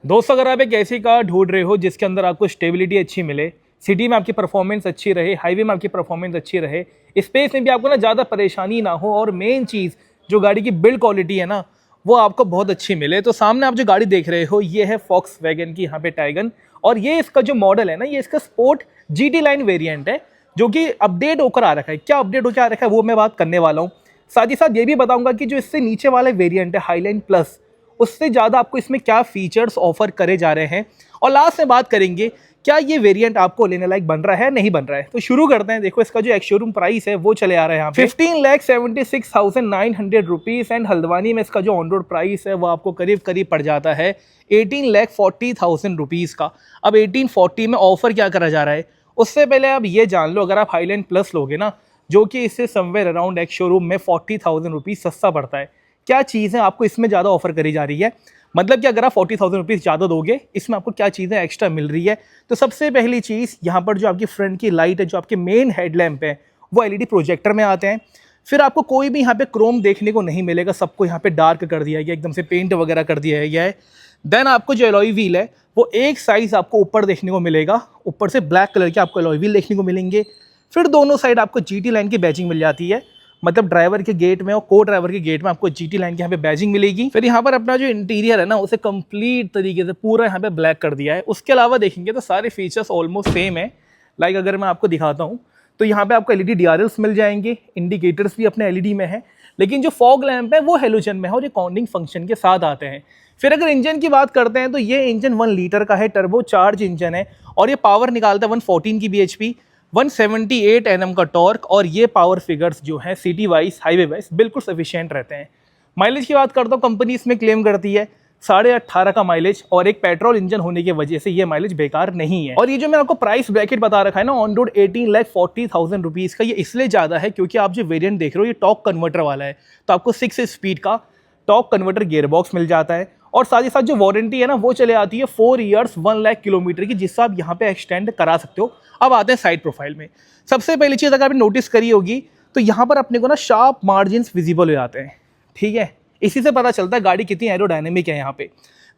दोस्तों, अगर आप एक ऐसी कार ढूंढ रहे हो जिसके अंदर आपको स्टेबिलिटी अच्छी मिले, सिटी में आपकी परफॉर्मेंस अच्छी रहे, हाईवे में आपकी परफॉर्मेंस अच्छी रहे, स्पेस में भी आपको ना ज़्यादा परेशानी ना हो, और मेन चीज़ जो गाड़ी की बिल्ड क्वालिटी है ना, वो आपको बहुत अच्छी मिले, तो सामने आप जो गाड़ी देख रहे हो ये है वैगन की यहाँ पे टाइगन। और ये इसका जो मॉडल है ना, ये इसका स्पोर्ट GT लाइन वेरियंट है, जो कि अपडेट होकर आ रखा है। क्या अपडेट होकर आ रखा है वो मैं बात करने वाला हूँ। साथ ही साथ ये भी बताऊंगा कि जो इससे नीचे वाला वेरियंट है हाईलाइन प्लस, उससे ज़्यादा आपको इसमें क्या फीचर्स ऑफर करे जा रहे हैं। और लास्ट में बात करेंगे क्या ये वेरिएंट आपको लेने लायक बन रहा है नहीं बन रहा है। तो शुरू करते हैं। देखो, इसका जो एक्स शोरूम प्राइस है वो चले आ रहा है यहाँ पे 15,76,900 रुपीज़, एंड हल्द्वानी में इसका जो ऑन रोड प्राइस है वो आपको करीब करीब पड़ जाता है 18,40,000 रुपीज़ का। अब 1840 में ऑफर क्या करा जा रहा है, उससे पहले आप ये जान लो, अगर आप हाईलैंड प्लस लोगे ना, जो कि इससे समवेयर अराउंड एक्स शोरूम में 40,000 रुपीज़ सस्ता पड़ता है, क्या चीज़ें आपको इसमें ज़्यादा ऑफर करी जा रही है। मतलब कि अगर आप 40,000 रुपीज़ ज़्यादा दोगे, इसमें आपको क्या चीज़ें एक्स्ट्रा मिल रही है। तो सबसे पहली चीज़, यहाँ पर जो आपकी फ्रंट की लाइट है, जो आपके मेन हेडलैम्प है, वो LED प्रोजेक्टर में आते हैं। फिर आपको कोई भी यहाँ पे क्रोम देखने को नहीं मिलेगा, सबको यहाँ पे डार्क कर दिया गया, एकदम से पेंट वगैरह कर दिया गया है। देन आपको जो एलॉय व्हील है वो एक साइज आपको ऊपर देखने को मिलेगा, ऊपर से ब्लैक कलर के आपको एलॉय व्हील देखने को मिलेंगे। फिर दोनों साइड आपको GT लाइन की बैजिंग मिल जाती है, मतलब ड्राइवर के गेट में और को ड्राइवर के गेट में आपको GT लाइन के यहाँ पे बैजिंग मिलेगी। फिर यहाँ पर अपना जो इंटीरियर है ना, उसे कंप्लीट तरीके से पूरा यहाँ पे ब्लैक कर दिया है। उसके अलावा देखेंगे तो सारे फीचर्स ऑलमोस्ट सेम है। लाइक अगर मैं आपको दिखाता हूँ तो यहाँ पे आपको LED DRLs मिल जाएंगे, इंडिकेटर्स भी अपने LED में है, लेकिन जो फॉग लैंप है वो हेलोजन में है और ये काउंटिंग फंक्शन के साथ आते हैं। फिर अगर इंजन की बात करते हैं तो ये इंजन 1 लीटर का है, टर्बो चार्ज इंजन है, और ये पावर निकालता है 114 की bhp, 178 Nm का टॉर्क, और ये पावर फिगर्स जो है सिटी वाइज हाईवे वाइज बिल्कुल सफिशिएंट रहते हैं। माइलेज की बात करता हूँ, कंपनी इसमें क्लेम करती है 18.5 का माइलेज, और एक पेट्रोल इंजन होने की वजह से ये माइलेज बेकार नहीं है। और ये जो मैं आपको प्राइस ब्रैकेट बता रखा है ना, ऑन रोड 18,40,000 रुपीज़ का, ये इसलिए ज़्यादा है क्योंकि आप जो वेरियंट देख रहे हो ये टॉर्क कन्वर्टर वाला है, तो आपको 6 स्पीड का टॉर्क कन्वर्टर गियरबॉक्स मिल जाता है। और साथ ही साथ जो वारंटी है ना वो चले आती है 4 ईयर्स 1 लाख किलोमीटर की, जिससे आप यहाँ पे एक्सटेंड करा सकते हो। अब आते हैं साइड प्रोफाइल में। सबसे पहली चीज़ अगर आपने नोटिस करी होगी तो यहाँ पर अपने को ना शार्प मार्जिन्स विजिबल हो जाते हैं, ठीक है। इसी से पता चलता है गाड़ी कितनी एरोडायनेमिक है यहाँ पे।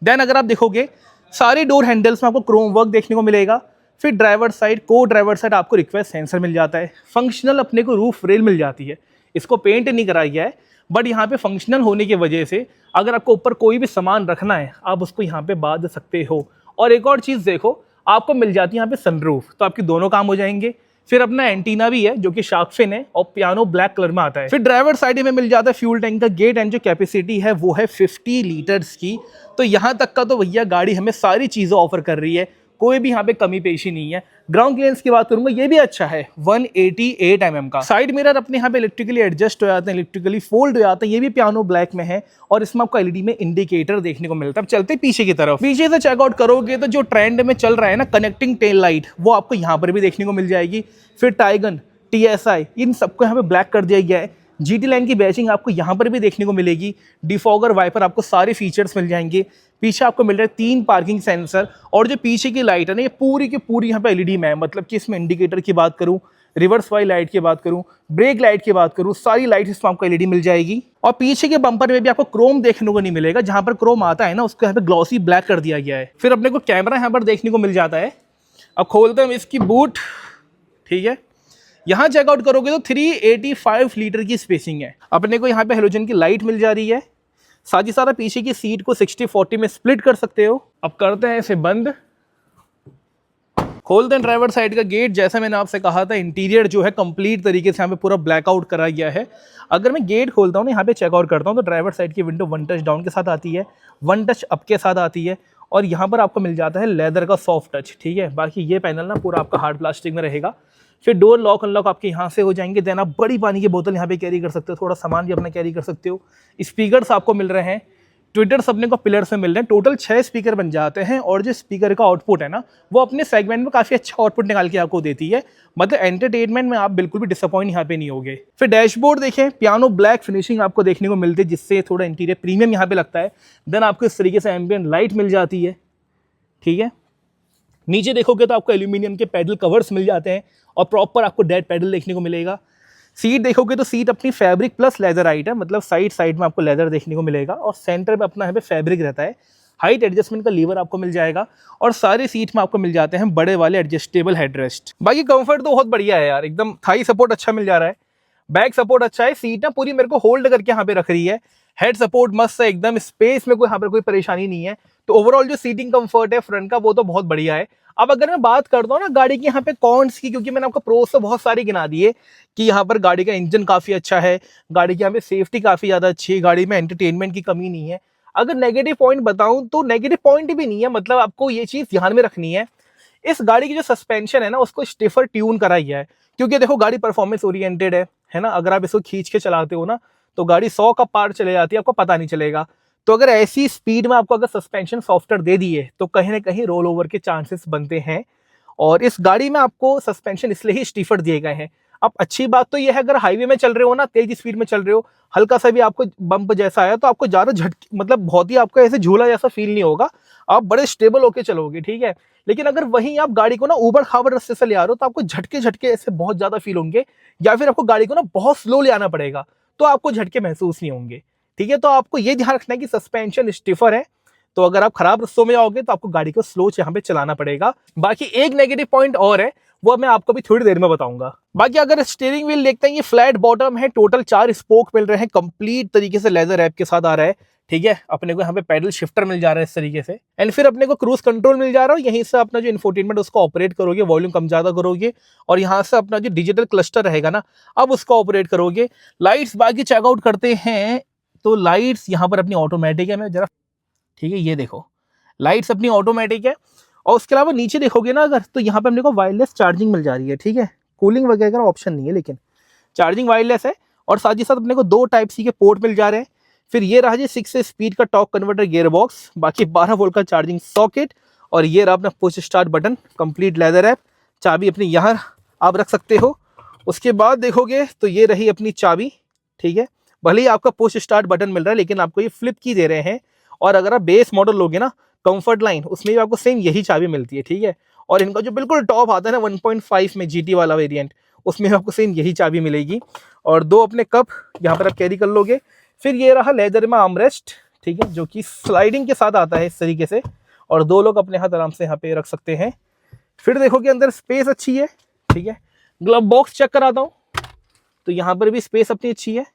देन अगर आप देखोगे सारी डोर हैंडल्स में आपको क्रोम वर्क देखने को मिलेगा। फिर ड्राइवर साइड, को ड्राइवर साइड आपको रिक्वेस्ट सेंसर मिल जाता है। फंक्शनल अपने को रूफ रेल मिल जाती है, इसको पेंट नहीं कराया गया है, बट यहाँ पे फंक्शनल होने की वजह से अगर आपको ऊपर कोई भी सामान रखना है आप उसको यहाँ पे बांध सकते हो। और एक और चीज़ देखो, आपको मिल जाती है यहाँ पे सनरूफ, तो आपके दोनों काम हो जाएंगे। फिर अपना एंटीना भी है जो कि शार्क फिन है, और पियानो ब्लैक कलर में आता है। फिर ड्राइवर साइड में मिल जाता है फ्यूल टैंक का गेट, एंड जो कैपेसिटी है वो है 50 लीटर्स की। तो यहाँ तक का तो भैया गाड़ी हमें सारी चीज़ें ऑफर कर रही है, कोई भी यहाँ पे कमी पेशी नहीं है। ग्राउंड क्लियरेंस की बात करूंगा, ये भी अच्छा है 188 mm का। साइड मिरर अपने यहाँ पे इलेक्ट्रिकली एडजस्ट हो जाते हैं, इलेक्ट्रिकली फोल्ड हो जाते हैं, ये भी पियानो ब्लैक में है, और इसमें आपको LED में इंडिकेटर देखने को मिलता है। अब चलते पीछे की तरफ, पीछे से चेकआउट करोगे तो जो ट्रेंड में चल रहा है ना कनेक्टिंग टेल लाइट, वो आपको यहाँ पर भी देखने को मिल जाएगी। फिर टाइगन, TSI, इन सबको यहाँ पे ब्लैक कर दिया गया है। GT लाइन की बैचिंग आपको यहाँ पर भी देखने को मिलेगी। डिफॉगर, वाइपर, आपको सारे फीचर्स मिल जाएंगे। पीछे आपको मिल रहा है 3 पार्किंग सेंसर, और जो पीछे की लाइट है ना ये पूरी की पूरी यहाँ पे LED में है। मतलब कि इसमें इंडिकेटर की बात करूँ, रिवर्स वाली लाइट की बात करूँ, ब्रेक लाइट की बात करूँ, सारी लाइट इसमें आपको LED मिल जाएगी। और पीछे के बम्पर में भी आपको क्रोम देखने को नहीं मिलेगा, जहाँ पर क्रोम आता है ना उसको यहाँ पे ग्लॉसी ब्लैक कर दिया गया है। फिर अपने को कैमरा यहाँ पर देखने को मिल जाता है। अब खोलते हैं इसकी बूट, ठीक है। यहाँ चेकआउट करोगे तो 385 लीटर की स्पेसिंग है। अपने को यहाँ पे हेलोजन की लाइट मिल जा रही है। साथ ही सारा पीछे की सीट को 60-40 में स्प्लिट कर सकते हो। अब करते हैं इसे बंद, खोलते हैं ड्राइवर साइड का गेट। जैसा मैंने आपसे कहा था, इंटीरियर जो है कंप्लीट तरीके से यहाँ पे पूरा ब्लैकआउट करा गया है। अगर मैं गेट खोलता हूँ ना, यहाँ पे चेकआउट करता हूँ, तो ड्राइवर साइड की विंडो 1 टच डाउन के साथ आती है, 1 टच अप के साथ आती है, और यहाँ पर आपको मिल जाता है लेदर का सॉफ्ट टच, ठीक है। बाकी ये पैनल ना पूरा आपका हार्ड प्लास्टिक में रहेगा। फिर डोर लॉक अनलॉक आपके यहाँ से हो जाएंगे। देन आप बड़ी पानी की बोतल यहाँ पे कैरी कर सकते हो, थोड़ा सामान भी अपना कैरी कर सकते हो। स्पीकर्स आपको मिल रहे हैं, ट्विटर्स अपने को पिलर्स में मिल रहे हैं। टोटल 6 स्पीकर बन जाते हैं, और जो स्पीकर का आउटपुट है ना वो अपने सेगमेंट में काफ़ी अच्छा आउटपुट निकाल के आपको देती है। मतलब एंटरटेनमेंट में आप बिल्कुल भी डिसअपॉइंट यहाँ पे नहीं होगे। फिर डैशबोर्ड देखें, पियानो ब्लैक फिनिशिंग आपको देखने को मिलती है, जिससे थोड़ा इंटीरियर प्रीमियम यहाँ पे लगता है। देन आपको इस तरीके से एम्बियंट लाइट मिल जाती है, ठीक है। नीचे देखोगे तो आपको एल्यूमिनियम के पैडल कवर्स मिल जाते हैं, और प्रॉपर आपको डेड पैडल देखने को मिलेगा। सीट देखोगे तो सीट अपनी फैब्रिक प्लस लेदर आइट है, मतलब साइड साइड में आपको लेदर देखने को मिलेगा, और सेंटर में अपना यहाँ पे फैब्रिक रहता है। हाइट एडजस्टमेंट का लीवर आपको मिल जाएगा और सारे सीट में आपको मिल जाते हैं बड़े वाले एडजस्टेबल हेडरेस्ट। बाकी कंफर्ट तो बहुत बढ़िया है यार, एकदम थाई सपोर्ट अच्छा मिल जा रहा है, बैक सपोर्ट अच्छा है, सीट ना पूरी मेरे को होल्ड करके यहाँ पे रख रही है, हेड सपोर्ट मस्त है एकदम, स्पेस में कोई यहाँ पर कोई परेशानी नहीं है। तो ओवरऑल जो सीटिंग कंफर्ट है फ्रंट का वो तो बहुत बढ़िया है। अब अगर मैं बात करता हूँ ना गाड़ी की यहाँ पे कॉन्स की, क्योंकि मैंने आपको प्रोस तो बहुत सारी गिना दिए कि यहाँ पर गाड़ी का इंजन काफी अच्छा है, गाड़ी की यहाँ पे सेफ्टी काफी ज्यादा अच्छी है, गाड़ी में एंटरटेनमेंट की कमी नहीं है। अगर नेगेटिव पॉइंट बताऊं तो नेगेटिव पॉइंट भी नहीं है, मतलब आपको ये चीज ध्यान में रखनी है, इस गाड़ी की जो सस्पेंशन है ना उसको स्टिफर ट्यून करा गया है, क्योंकि देखो गाड़ी परफॉर्मेंस ओरिएंटेड है ना, अगर आप इसको खींच के चलाते हो ना तो गाड़ी 100 का पार चले जाती है, आपको पता नहीं चलेगा। तो अगर ऐसी स्पीड में आपको अगर सस्पेंशन सॉफ्टवेयर दे दिए तो कहीं ना कहीं रोल ओवर के चांसेस बनते हैं, और इस गाड़ी में आपको सस्पेंशन इसलिए ही स्टीफर दिए गए हैं। अब अच्छी बात तो यह है अगर हाईवे में चल रहे हो ना, तेज स्पीड में चल रहे हो, हल्का सा भी आपको बम्प जैसा आया तो आपको ज्यादा झटके, मतलब बहुत ही आपको ऐसे झूला जैसा फील नहीं होगा, आप बड़े स्टेबल होके चलोगे, ठीक है। लेकिन अगर वहीं आप गाड़ी को ना ऊबड़ खाबड़ रास्ते से ले आ रहे हो तो आपको झटके झटके ऐसे बहुत ज्यादा फील होंगे, या फिर आपको गाड़ी को ना बहुत स्लो ले आना पड़ेगा तो आपको झटके महसूस नहीं होंगे, ठीक है। तो आपको ये ध्यान रखना है कि सस्पेंशन स्टिफर है, तो अगर आप खराब रास्तों में आओगे तो आपको गाड़ी को स्लो यहाँ पे चलाना पड़ेगा। बाकी एक नेगेटिव पॉइंट और है, वो मैं आपको भी थोड़ी देर में बताऊंगा। बाकी अगर स्टीयरिंग व्हील देखते हैं, ये फ्लैट बॉटम है, टोटल 4 स्पोक मिल रहे हैं, कंप्लीट तरीके से लेदर रैप के साथ आ रहा है, ठीक है। अपने को यहाँ पे पैडल शिफ्टर मिल जा रहा है इस तरीके से, एंड फिर अपने को क्रूज कंट्रोल मिल जा रहा है, यहीं से अपना जो इंफोटेनमेंट उसको ऑपरेट करोगे, वॉल्यूम कम ज्यादा करोगे, और यहाँ से अपना जो डिजिटल क्लस्टर रहेगा ना अब उसको ऑपरेट करोगे। लाइट्स बाकी चेकआउट करते हैं तो लाइट्स यहाँ पर अपनी ऑटोमेटिक है, मैं जरा, ठीक है, ये देखो लाइट्स अपनी ऑटोमेटिक है। और उसके अलावा नीचे देखोगे ना अगर, तो यहाँ पे अपने को वायरलेस चार्जिंग मिल जा रही है, ठीक है। कूलिंग वगैरह का ऑप्शन नहीं है, लेकिन चार्जिंग वायरलेस है, और साथ ही साथ अपने को 2 टाइप सी के पोर्ट मिल जा रहे हैं। फिर ये रहा जी 6 स्पीड का टॉर्क कन्वर्टर गियर बॉक्स, बाकी 12 वोल्ट का चार्जिंग सॉकेट, और ये रहा अपना push start button, complete leather app, चाबी अपनी यहाँ आप रख सकते हो। उसके बाद देखोगे तो ये रही अपनी चाबी, ठीक है। भले ही आपका पुश स्टार्ट बटन मिल रहा है लेकिन आपको ये फ्लिप की दे रहे हैं, और अगर आप बेस मॉडल लोगे ना कंफर्ट लाइन, उसमें भी आपको सेम यही चाबी मिलती है, ठीक है। और इनका जो बिल्कुल टॉप आता है ना 1.5 में जीटी वाला वेरिएंट, उसमें आपको सेम यही चाबी मिलेगी, और 2 अपने कप यहाँ पर आप कैरी कर लोगे। फिर ये रहा लेदर में आर्मरेस्ट, ठीक है, जो कि स्लाइडिंग के साथ आता है इस तरीके से, और 2 लोग अपने हाथ आराम से यहाँ पे रख सकते हैं। फिर देखोगे अंदर स्पेस अच्छी है, ठीक है। ग्लव बॉक्स चेक कराता हूँ, तो यहाँ पर भी स्पेस अपनी अच्छी है,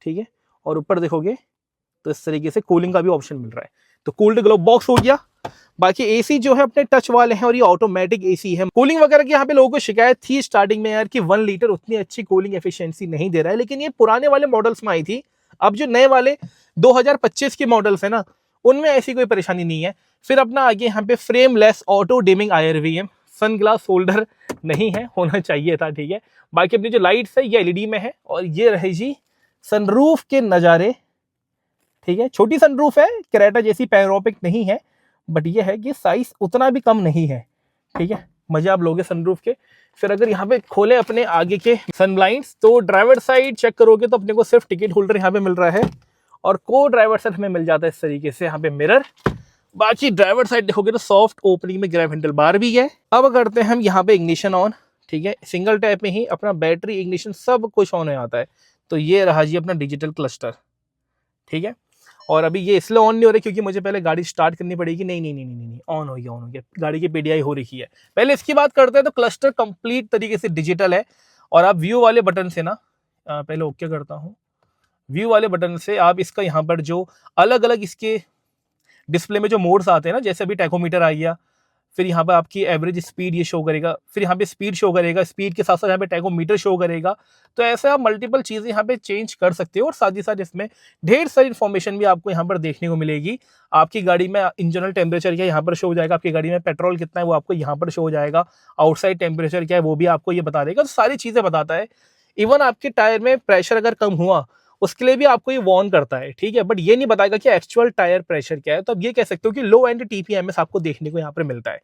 ठीक है। और ऊपर देखोगे तो इस तरीके से कूलिंग का भी ऑप्शन मिल रहा है, तो कूल्ड ग्लव बॉक्स हो गया। बाकी एसी जो है अपने टच वाले हैं, और ये ऑटोमेटिक एसी है। कूलिंग वगैरह की यहाँ पे लोगों को शिकायत थी स्टार्टिंग में यार कि 1 लीटर उतनी अच्छी कूलिंग एफिशिएंसी नहीं दे रहा है, लेकिन ये पुराने वाले मॉडल्स में आई थी। अब जो नए वाले 2025 के मॉडल्स है ना, उनमें ऐसी कोई परेशानी नहीं है। फिर अपना आगे यहाँ पे frameless auto dimming IRVM, sunglass holder नहीं है, होना चाहिए था, ठीक है। बाकी अपनी जो लाइट्स है ये एलईडी में है, और ये रहे जी सनरूफ के नज़ारे, ठीक है। छोटी सनरूफ है, क्रेटा जैसी पैनोरामिक नहीं है, बट ये है कि साइज उतना भी कम नहीं है, ठीक है। मजे आप लोगे सनरूफ के। फिर अगर यहाँ पे खोले अपने आगे के सन ब्लाइंड्स, तो ड्राइवर साइड चेक करोगे तो अपने को सिर्फ टिकट होल्डर यहाँ पे मिल रहा है, और को ड्राइवर साइड हमें मिल जाता है इस तरीके से यहाँ पे मिरर। बाकी ड्राइवर साइड देखोगे तो सॉफ्ट ओपनिंग में ग्रैब हैंडल बार भी है। अब करते हैं हम यहाँ पे इग्निशन ऑन, ठीक है। सिंगल टैप में ही अपना बैटरी इग्निशन सब कुछ ऑन हो जाता है। तो ये रहा जी अपना डिजिटल क्लस्टर, ठीक है। और अभी ये इसलिए ऑन नहीं हो रही क्योंकि मुझे पहले गाड़ी स्टार्ट करनी पड़ेगी। नहीं नहीं नहीं नहीं नहीं, ऑन हो गया, गाड़ी की पीडीआई हो रही है। पहले इसकी बात करते हैं तो क्लस्टर कंप्लीट तरीके से डिजिटल है, और आप व्यू वाले बटन से ना, पहले ओके करता हूँ, व्यू वाले बटन से आप इसका यहाँ पर जो अलग अलग इसके डिस्प्ले में जो मोड्स आते हैं ना, जैसे अभी टैकोमीटर आ गया, फिर यहाँ पे आपकी एवरेज स्पीड ये शो करेगा, फिर यहाँ पे स्पीड शो करेगा, स्पीड के साथ साथ यहाँ पे टैकोमीटर शो करेगा। तो ऐसे आप मल्टीपल चीज़ें यहाँ पे चेंज कर सकते हो, और साथ ही साथ इसमें ढेर सारी इन्फॉर्मेशन भी आपको यहाँ पर देखने को मिलेगी। आपकी गाड़ी में इंजनल टेम्परेचर क्या है यहाँ पर शो हो जाएगा, आपकी गाड़ी में पेट्रोल कितना है वो आपको यहाँ पर शो हो जाएगा, आउटसाइड टेम्परेचर क्या है वो भी आपको ये बता देगा। तो सारी चीज़ें बताता है। इवन आपके टायर में प्रेशर अगर कम हुआ उसके लिए भी आपको ये वार्न करता है, ठीक है। बट ये नहीं बताएगा कि एक्चुअल टायर प्रेशर क्या है। तो अब ये कह सकते हो कि लो एंड TPMS आपको देखने को यहाँ पर मिलता है।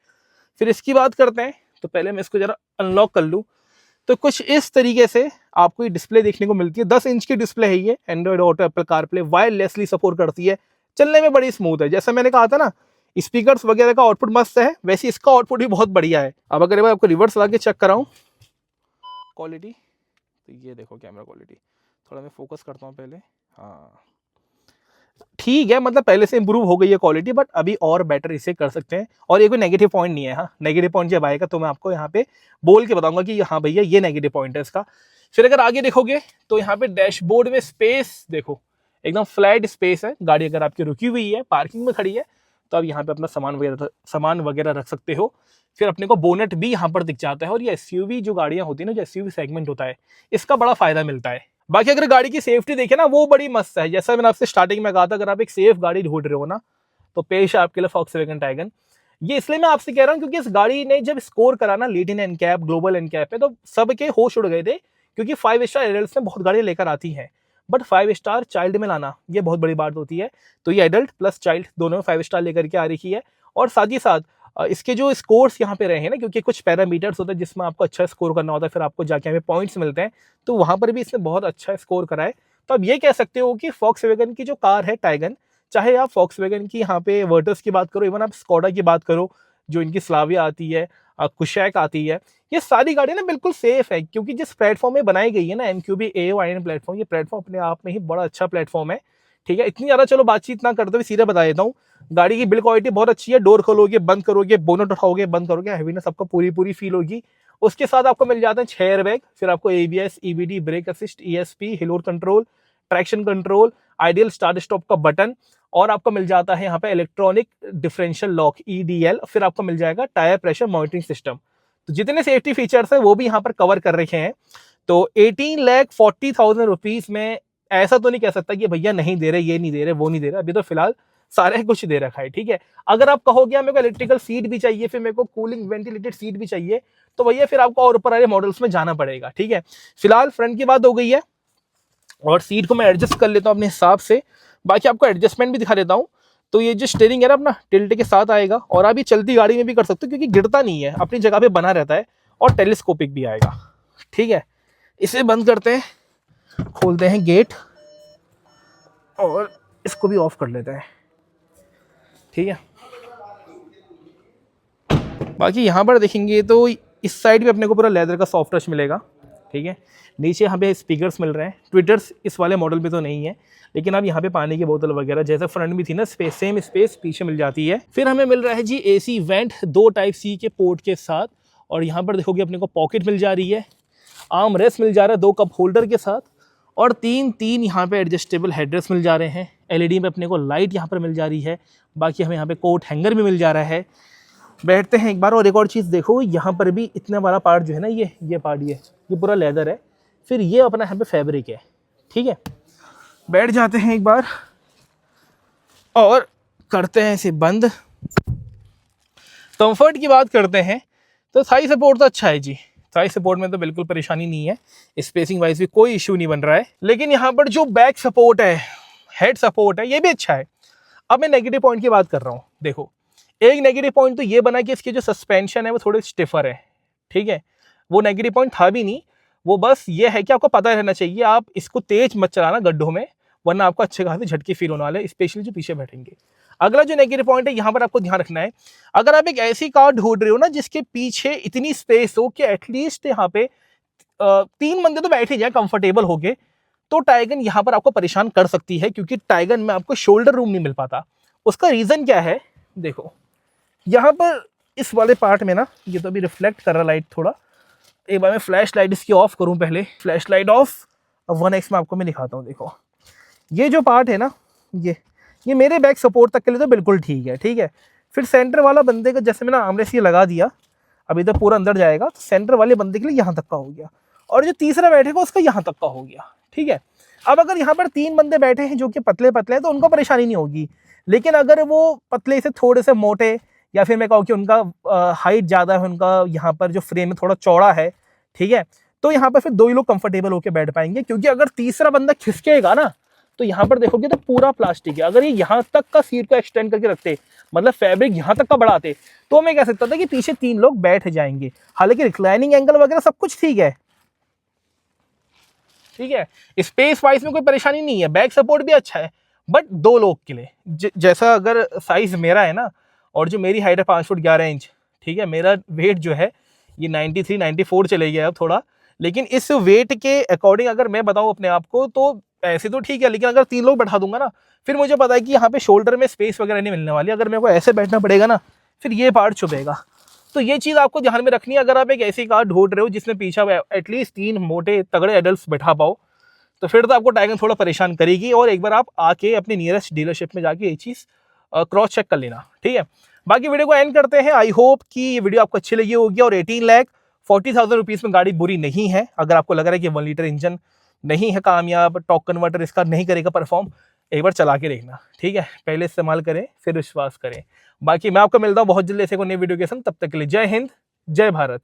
फिर इसकी बात करते हैं, तो पहले मैं इसको जरा अनलॉक कर लूँ, तो कुछ इस तरीके से आपको ये डिस्प्ले देखने को मिलती है। 10 इंच की डिस्प्ले है ये, Android auto, Apple CarPlay wirelessly support करती है, चलने में बड़ी स्मूथ है। जैसा मैंने कहा था ना, स्पीकर्स वगैरह का आउटपुट मस्त है, वैसे इसका आउटपुट भी बहुत बढ़िया है। अब अगर मैं आपको रिवर्स ला के चेक कराऊँ क्वालिटी, तो ये देखो कैमरा क्वालिटी, थोड़ा मैं फोकस करता हूँ पहले, हाँ ठीक है, मतलब पहले से इंप्रूव हो गई है क्वालिटी, बट अभी और बेटर इसे कर सकते हैं। और ये कोई नेगेटिव पॉइंट नहीं है, हाँ नेगेटिव पॉइंट जब आएगा तो मैं आपको यहाँ पे बोल के बताऊंगा कि हाँ भैया ये नेगेटिव पॉइंट है इसका। फिर अगर आगे देखोगे तो यहाँ पे डैशबोर्ड में स्पेस देखो, एकदम फ्लैट स्पेस है। गाड़ी अगर आपकी रुकी हुई है, पार्किंग में खड़ी है, तो आप यहाँ पे अपना सामान वगैरह रख सकते हो। फिर अपने को बोनेट भी यहाँ पर दिख जाता है। और ये एसयूवी जो गाड़ियाँ होती है ना, जो एसयूवी सेगमेंट होता है, इसका बड़ा फायदा मिलता है। बाकी अगर गाड़ी की सेफ्टी देखे ना, वो बड़ी मस्त है। जैसा मैंने आपसे स्टार्टिंग में कहा था, अगर आप एक सेफ गाड़ी ढूंढ रहे हो ना, तो पेश है आपके लिए फॉक्सवैगन टाइगन। ये इसलिए मैं आपसे कह रहा हूँ क्योंकि इस गाड़ी ने जब स्कोर करा ना लेटिन एनकैप, ग्लोबल एनकैप पे, तो सबके होश उड़ गए थे। क्योंकि 5 स्टार एडल्ट में बहुत गाड़ियां लेकर आती हैं, बट 5 स्टार चाइल्ड में लाना ये बहुत बड़ी बात होती है। तो ये एडल्ट प्लस चाइल्ड दोनों में 5 स्टार लेकर के आ रही है। और साथ ही साथ इसके जो स्कोर्स यहाँ पे रहे हैं ना, क्योंकि कुछ पैरामीटर्स होते हैं जिसमें आपको अच्छा स्कोर करना होता है, फिर आपको जाके यहाँ पे पॉइंट्स मिलते हैं, तो वहां पर भी इसने बहुत अच्छा स्कोर करा है। तो आप ये कह सकते हो कि फॉक्सवैगन की जो कार है टाइगन, चाहे आप फॉक्सवैगन की यहाँ पे वर्टस की बात करो, इवन आप स्कोडा की बात करो, जो इनकी स्लाविया आती है, कुशैक आती है, ये सारी गाड़ियां ना बिल्कुल सेफ है। क्योंकि जिस प्लेटफॉर्म में बनाई गई है ना, MQB AOIN प्लेटफॉर्म, ये प्लेटफॉर्म अपने आप में ही बड़ा अच्छा प्लेटफॉर्म है। ठीक है, इतनी ज़्यादा चलो बातचीत ना करते हुए सीधे बता देता हूँ, गाड़ी की बिल्ड क्वालिटी बहुत अच्छी है। डोर खोलोगे, बंद करोगे, बोनट उठाओगे, बंद करोगे, हैवीनेस आपको पूरी पूरी फील होगी। उसके साथ आपको मिल जाते हैं 6 एयरबैग, फिर आपको ABS, EBD, brake assist, ESP, हिलोर control, traction control, ideal start stop का बटन, और आपको मिल जाता है यहाँ पे इलेक्ट्रॉनिक डिफरेंशियल लॉक EDL। फिर आपको मिल जाएगा टायर प्रेशर मॉनिटरिंग सिस्टम। तो जितने सेफ्टी फीचर्स है वो भी यहाँ पर कवर कर रखे हैं। तो 18,40,000 रुपीज में ऐसा तो नहीं कह सकता कि भैया नहीं दे रहे, ये नहीं दे रहे, वो नहीं दे रहे। अभी तो फिलहाल सारे कुछ दे रखा है। ठीक है, अगर आप कहोगे मेरे को इलेक्ट्रिकल सीट भी चाहिए, फिर मेरे को कूलिंग वेंटिलेटेड सीट भी चाहिए, तो भैया फिर आपको और ऊपर वाले मॉडल्स में जाना पड़ेगा। ठीक है, फिलहाल फ्रंट की बात हो गई है, और सीट को मैं एडजस्ट कर लेता हूँ अपने हिसाब से। बाकी आपको एडजस्टमेंट भी दिखा देता हूँ। तो ये जो स्टीयरिंग है ना अपना टिल्ट के साथ आएगा, और आप ये चलती गाड़ी में भी कर सकते हो क्योंकि गिरता नहीं है, अपनी जगह पे बना रहता है, और टेलीस्कोपिक भी आएगा। ठीक है, इसे बंद करते हैं, खोलते हैं गेट, और इसको भी ऑफ कर लेते हैं। ठीक है, बाकी यहाँ पर देखेंगे तो इस साइड भी अपने को पूरा लेदर का सॉफ्ट टच मिलेगा। ठीक है, नीचे यहाँ पे स्पीकर्स मिल रहे हैं। ट्विटर्स इस वाले मॉडल में तो नहीं है, लेकिन अब यहाँ पे पानी की बोतल वगैरह जैसे फ्रंट में थी ना स्पेस, सेम स्पेस पीछे मिल जाती है। फिर हमें मिल रहा है जी AC वेंट 2 टाइप C के पोर्ट के साथ, और यहाँ पर देखोगे अपने को पॉकेट मिल जा रही है, आर्म रेस्ट मिल जा रहा है 2 कप होल्डर के साथ, और तीन यहाँ पे एडजस्टेबल हेडरेस्ट मिल जा रहे हैं। LED में अपने को लाइट यहाँ पर मिल जा रही है। बाकी हमें यहाँ पे कोट हैंगर भी मिल जा रहा है। बैठते हैं एक बार, और एक और चीज़ देखो, यहाँ पर भी इतना बड़ा पार्ट जो है ना, ये पार्ट ये पूरा लेदर है। फिर ये अपना यहाँ पे फैब्रिक है। ठीक है, बैठ जाते हैं एक बार और करते हैं इसे बंद। कंफर्ट की बात करते हैं तो थाई सपोर्ट तो अच्छा है जी, थाई सपोर्ट में तो बिल्कुल परेशानी नहीं है, स्पेसिंग वाइज भी कोई इश्यू नहीं बन रहा है। लेकिन यहाँ पर जो बैक सपोर्ट है, हेड सपोर्ट है, ये भी अच्छा है। अब मैं नेगेटिव पॉइंट की बात कर रहा हूँ। देखो, एक नेगेटिव पॉइंट तो ये बना कि इसके जो सस्पेंशन है वो थोड़े स्टिफर है। ठीक है, वो नेगेटिव पॉइंट था भी नहीं, वो बस ये है कि आपको पता रहना चाहिए आप इसको तेज मत चलाना गड्ढों में, वरना आपको अच्छे खासे झटके फील होने वाले, स्पेशली जो पीछे बैठेंगे। अगला जो नेगेटिव पॉइंट है, यहाँ पर आपको ध्यान रखना है, अगर आप एक ऐसी कार ढूंढ रहे हो ना जिसके पीछे इतनी स्पेस हो कि एटलीस्ट यहाँ पे 3 बंदे तो बैठ ही जाए कंफर्टेबल होके, तो टाइगन यहाँ पर आपको परेशान कर सकती है, क्योंकि टाइगन में आपको शोल्डर रूम नहीं मिल पाता। उसका रीजन क्या है, देखो यहाँ पर इस वाले पार्ट में ना, ये तो अभी रिफ्लेक्ट कर रहा लाइट थोड़ा, एक बार मैं फ्लैश लाइट इसकी ऑफ करूं पहले, फ्लैश लाइट ऑफ। अब 1x में आपको मैं दिखाता हूं। देखो ये जो पार्ट है ना, ये मेरे बैक सपोर्ट तक के लिए तो बिल्कुल ठीक है। ठीक है, फिर सेंटर वाला बंदे का जैसे मैंने आमरेस ये लगा दिया, अभी तक पूरा अंदर जाएगा, तो सेंटर वाले बंदे के लिए यहाँ तक का हो गया, और जो तीसरा बैठेगा उसका यहाँ तक का हो गया। ठीक है, अब अगर यहाँ पर 3 बंदे बैठे हैं जो कि पतले पतले हैं तो उनको परेशानी नहीं होगी, लेकिन अगर वो पतले से थोड़े से मोटे, या फिर मैं कहूँ कि उनका हाइट ज़्यादा है, उनका यहाँ पर जो फ्रेम है थोड़ा चौड़ा है, ठीक है, तो यहाँ पर फिर 2 ही लोग कंफर्टेबल होकर बैठ पाएंगे। क्योंकि अगर तीसरा बंदा खिसकेगा ना, तो यहाँ पर देखोगे तो पूरा प्लास्टिक है। अगर ये यहाँ तक का सीट को एक्सटेंड करके रखते, मतलब फैब्रिक यहाँ तक का बढ़ाते, तो मैं कह सकता था कि पीछे 3 लोग बैठ जाएंगे। हालांकि रिक्लाइनिंग एंगल वगैरह सब कुछ ठीक है। ठीक है, स्पेस वाइज में कोई परेशानी नहीं है, बैक सपोर्ट भी अच्छा है, बट 2 लोग के लिए जैसा अगर साइज मेरा है ना, और जो मेरी हाइट है 5 फुट 11 इंच, ठीक है, मेरा वेट जो है ये 93-94 चले गया अब थोड़ा, लेकिन इस वेट के अकॉर्डिंग अगर मैं बताऊं अपने आप को, तो ऐसे तो ठीक है, लेकिन अगर 3 लोग बैठा दूंगा ना, फिर मुझे पता है कि यहाँ पे शोल्डर में स्पेस वगैरह नहीं मिलने वाली। अगर मेरे को ऐसे बैठना पड़ेगा ना, फिर ये पार्ट चुभेगा। तो ये चीज़ आपको ध्यान में रखनी है अगर आप एक ऐसी कार ढूंढ रहे हो जिसमें पीछे एटलीस्ट 3 मोटे तगड़े एडल्ट बैठा पाओ, तो फिर तो आपको टाइगन थोड़ा परेशान करेगी। और एक बार आप आके अपनी नियरेस्ट डीलरशिप में जाके ये चीज़ क्रॉस चेक कर लेना, ठीक है। बाकी वीडियो को एंड करते हैं। आई होप कि ये वीडियो आपको अच्छी लगी होगी। और 18,40,000 रुपीज़ में गाड़ी बुरी नहीं है। अगर आपको लग रहा है कि 1 लीटर इंजन नहीं है कामयाब, टॉर्क कन्वर्टर इसका नहीं करेगा परफॉर्म, एक बार चला के देखना, ठीक है। पहले इस्तेमाल करें फिर विश्वास करें। बाकी मैं आपको मिलता हूँ बहुत जल्दी ऐसे को नई वीडियो के संग। तब तक के लिए जय हिंद, जय भारत।